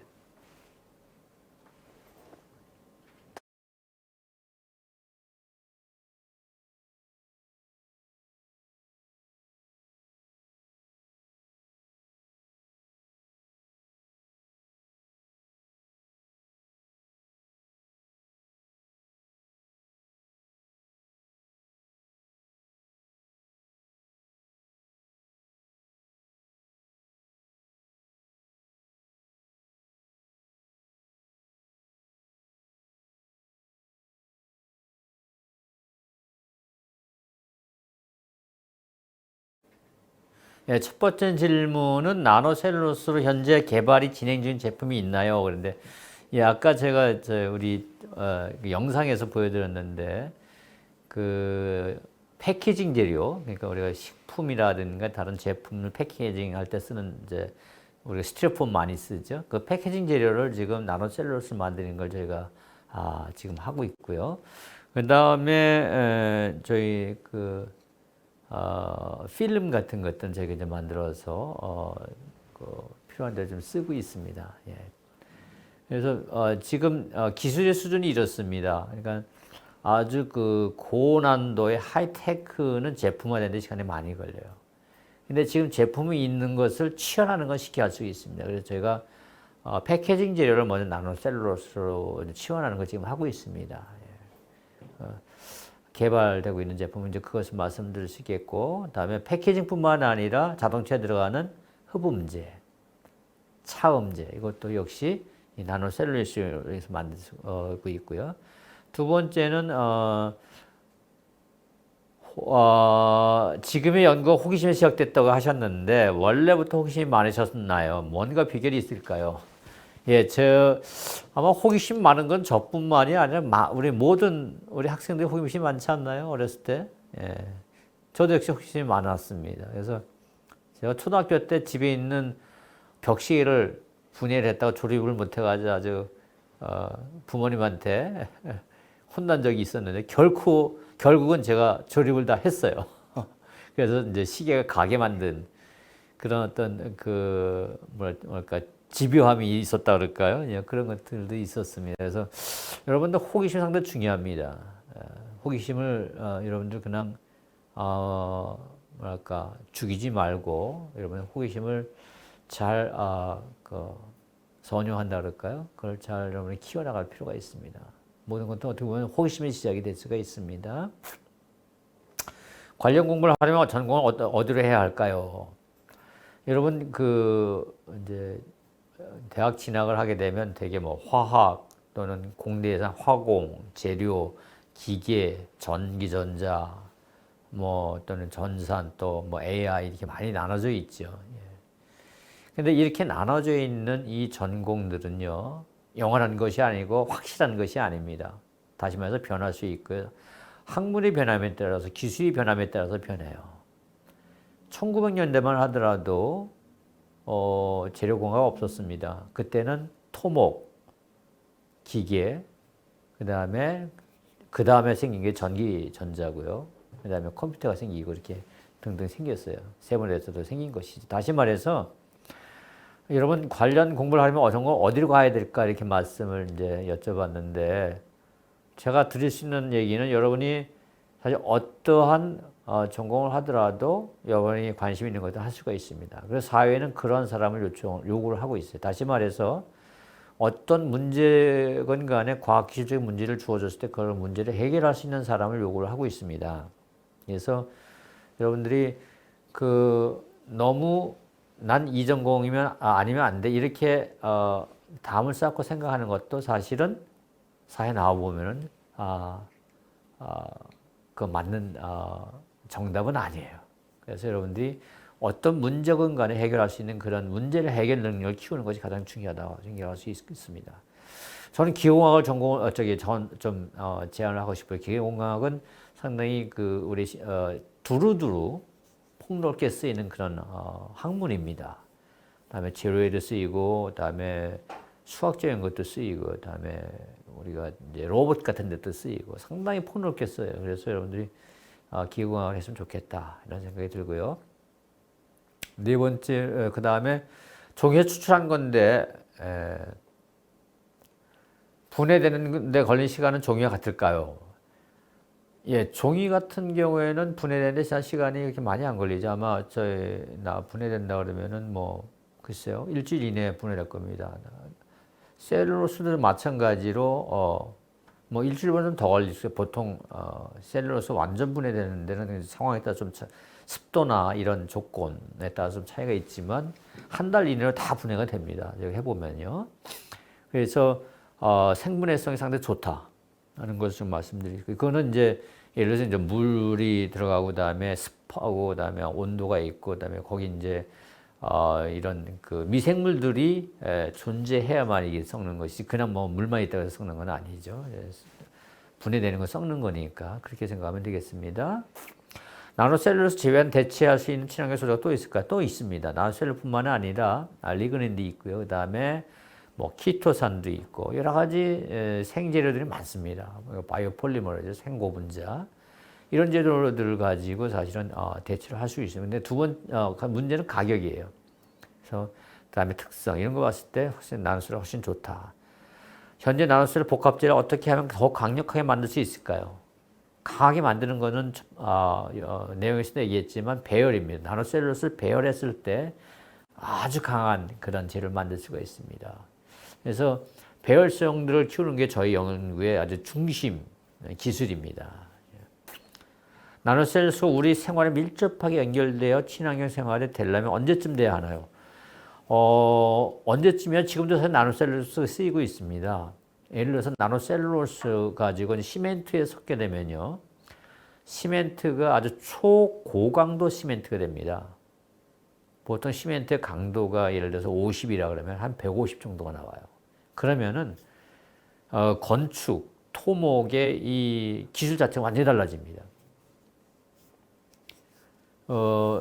예, 첫 번째 질문은 나노셀룰로스로 현재 개발이 진행 중인 제품이 있나요? 그런데 예, 아까 제가 우리 그 영상에서 보여드렸는데 그 패키징 재료, 그러니까 우리가 식품이라든가 다른 제품을 패키징 할 때 쓰는 이제 우리가 스티로폼 많이 쓰죠. 그 패키징 재료를 지금 나노셀룰로스 만드는 걸 저희가 지금 하고 있고요. 그 다음에 저희 그 필름 같은 것들은 저희가 이제 만들어서 필요한 데 좀 쓰고 있습니다. 예. 그래서 지금 기술의 수준이 이렇습니다. 그러니까 아주 그 고난도의 하이테크는 제품화되는 데 시간이 많이 걸려요. 근데 지금 제품이 있는 것을 치환하는 건 쉽게 할 수 있습니다. 그래서 저희가 패키징 재료를 먼저 나노셀룰로스로 치환하는 걸 지금 하고 있습니다. 예. 개발되고 있는 제품은 이제 그것을 말씀드릴 수 있겠고, 다음에 패키징뿐만 아니라 자동차에 들어가는 흡음재, 차음재, 이것도 역시 이 나노셀룰로스에서 만들고 있고요. 두 번째는 지금의 연구가 호기심에 시작됐다고 하셨는데 원래부터 호기심이 많으셨나요? 뭔가 비결이 있을까요? 예, 아마 호기심 많은 건 저뿐만이 아니라 우리 모든 우리 학생들이 호기심이 많지 않나요? 어렸을 때. 예. 저도 역시 호기심이 많았습니다. 그래서 제가 초등학교 때 집에 있는 벽시계를 분해를 했다가 조립을 못 해가지고 아주 부모님한테 혼난 적이 있었는데 결국은 제가 조립을 다 했어요. 그래서 이제 시계가 가게 만든 그런 어떤 뭐랄까 집요함이 있었다 그럴까요? 예, 그런 것들도 있었습니다. 그래서 여러분들 호기심 상당히 중요합니다. 호기심을 여러분들 그냥 뭐랄까 죽이지 말고 여러분 호기심을 잘 선용한다 그럴까요? 그걸 잘 여러분이 키워나갈 필요가 있습니다. 모든 것도 어떻게 보면 호기심의 시작이 될 수가 있습니다. 관련 공부를 하려면 전공을 어디로 해야 할까요? 여러분 이제 대학 진학을 하게 되면 되게 뭐 화학 또는 공대에서 화공, 재료, 기계, 전기전자, 뭐 또는 전산 또 뭐 AI 이렇게 많이 나눠져 있죠. 근데 이렇게 나눠져 있는 이 전공들은요, 영원한 것이 아니고 확실한 것이 아닙니다. 다시 말해서 변할 수 있고요. 학문의 변함에 따라서 기술이 변함에 따라서 변해요. 1900년대만 하더라도 재료공학 없었습니다. 그때는 토목, 기계, 그 다음에 생긴 게 전기전자고요. 그 다음에 컴퓨터가 생기고 이렇게 등등 생겼어요. 세번에서도 생긴 것이죠. 다시 말해서 여러분 관련 공부를 하려면 어디로 가야 될까 이렇게 말씀을 이제 여쭤봤는데 제가 드릴 수 있는 얘기는 여러분이 사실 어떠한 전공을 하더라도 여러분이 관심 있는 것도 할 수가 있습니다. 그래서 사회는 그런 사람을 요구를 하고 있어요. 다시 말해서 어떤 문제건 간에 과학기술적인 문제를 주어졌을 때 그런 문제를 해결할 수 있는 사람을 요구를 하고 있습니다. 그래서 여러분들이 너무 난 이 전공이면 아니면 안 돼 이렇게 담을 쌓고 생각하는 것도 사실은 사회 나와보면은 그 맞는 정답은 아니에요. 그래서 여러분들이 어떤 문제건 간에 해결할 수 있는 그런 문제를 해결 능력을 키우는 것이 가장 중요하다고 생각할 수 있습니다. 저는 기계공학을 제안을 하고 싶어요. 기계공학은 상당히 우리 두루두루 폭넓게 쓰이는 그런 학문입니다. 그다음에 재료에도 쓰이고, 그다음에 수학적인 것도 쓰이고, 그다음에 우리가 이제 로봇 같은 데도 쓰이고 상당히 폭넓게 써요. 그래서 여러분들이 기계공학을 했으면 좋겠다 이런 생각이 들고요. 네 번째, 그 다음에 종이에 추출한 건데 분해되는 데 걸린 시간은 종이와 같을까요? 예, 종이 같은 경우에는 분해되는데 시간이 그렇게 많이 안 걸리죠. 아마 분해된다 그러면은 글쎄요, 일주일 이내에 분해될 겁니다. 셀룰로스도 마찬가지로 일주일보다 좀 더 걸리죠. 보통 셀룰로스 완전 분해되는 데는 상황에 따라 좀 습도나 이런 조건에 따라 좀 차이가 있지만 한 달 이내로 다 분해가 됩니다. 제가 해보면요. 그래서 생분해성이 상당히 좋다는 것을 좀 말씀드리고, 그거는 이제 예를 들어서 이제 물이 들어가고 그다음에 습하고 그다음에 온도가 있고 그다음에 거기 이제 이런 미생물들이 존재해야만 이게 썩는 것이지 그냥 물만 있다고 해서 썩는 건 아니죠. 분해되는 건 썩는 거니까 그렇게 생각하면 되겠습니다. 나노셀룰로스 제외한 대체할 수 있는 친환경 소재가 또 있을까요? 또 있습니다. 나노셀룰뿐만 아니라 리그닌도 있고요. 그 다음에 키토산도 있고 여러 가지 생재료들이 많습니다. 바이오폴리머라죠. 생고분자. 이런 재료들을 가지고 사실은 대체를 할 수 있어요. 근데 문제는 가격이에요. 그래서 그다음에 특성 이런 거 봤을 때 훨씬 나노셀이 훨씬 좋다. 현재 나노셀 복합재를 어떻게 하면 더 강력하게 만들 수 있을까요? 강하게 만드는 거는 내용에서도 얘기했지만 배열입니다. 나노셀룰로스를 배열했을 때 아주 강한 그런 재료를 만들 수가 있습니다. 그래서 배열성들을 키우는 게 저희 연구의 아주 중심 기술입니다. 나노셀룰로스가 우리 생활에 밀접하게 연결되어 친환경 생활에 되려면 언제쯤 돼야 하나요? 언제쯤이야? 지금도 사실 나노셀룰로스가 쓰이고 있습니다. 예를 들어서 나노셀룰로스 가지고 시멘트에 섞게 되면요. 시멘트가 아주 초고강도 시멘트가 됩니다. 보통 시멘트의 강도가 예를 들어서 50이라 그러면 한 150 정도가 나와요. 그러면은 건축, 토목의 이 기술 자체가 완전히 달라집니다.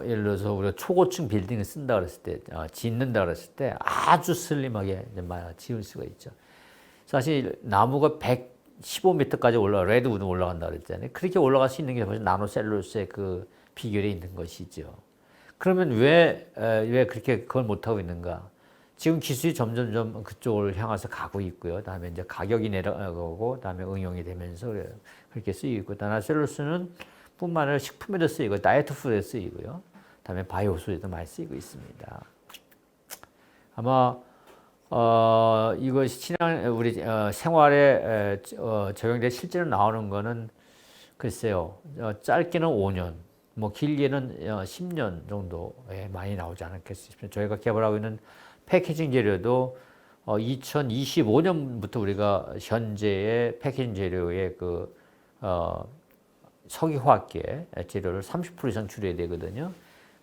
예를 들어서 우리가 초고층 빌딩을 쓴다 그랬을 때, 짓는다 그랬을 때 아주 슬림하게 지을 수가 있죠. 사실 나무가 115m까지 레드우드 올라간다 그랬잖아요. 그렇게 올라갈 수 있는 게 벌써 나노셀룰로스의 그 비결에 있는 것이죠. 그러면 왜 그렇게 그걸 못하고 있는가? 지금 기술이 점점점 그쪽을 향해서 가고 있고요. 다음에 이제 가격이 내려가고, 다음에 응용이 되면서 그렇게 쓰이고, 나노셀룰로스는 뿐만 아니라 식품에도 쓰이고, 다이어트 푸드에 쓰이고요. 다음에 바이오 소재도 많이 쓰이고 있습니다. 아마 이것이 우리 생활에 적용돼 실제로 나오는 거는 글쎄요, 짧게는 5년, 길게는 10년 정도에 많이 나오지 않을까 싶습니다. 저희가 개발하고 있는 패키징 재료도 2025년부터 우리가 현재의 패키징 재료의 석유화학계 재료를 30% 이상 줄여야 되거든요.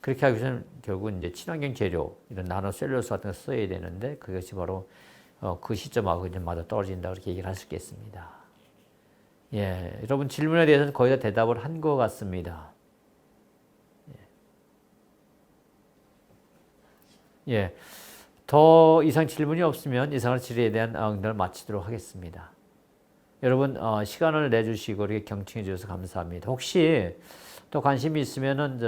그렇게 하기 위해서는 결국 이제 친환경 재료, 이런 나노셀룰로스 같은 거 써야 되는데 그것이 바로 그 시점하고 이제 맞아 떨어진다 그렇게 얘기를 할 수 있겠습니다. 예, 여러분 질문에 대해서는 거의 다 대답을 한 것 같습니다. 예, 더 이상 질문이 없으면 이상한 질의에 대한 응답을 마치도록 하겠습니다. 여러분 시간을 내주시고 이렇게 경청해 주셔서 감사합니다. 혹시 또 관심이 있으면은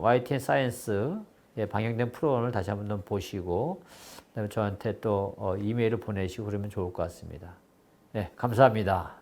YTN 사이언스에 방영된 프로그램을 다시 한번 보시고 그다음에 저한테 또 이메일을 보내시고 그러면 좋을 것 같습니다. 네, 감사합니다.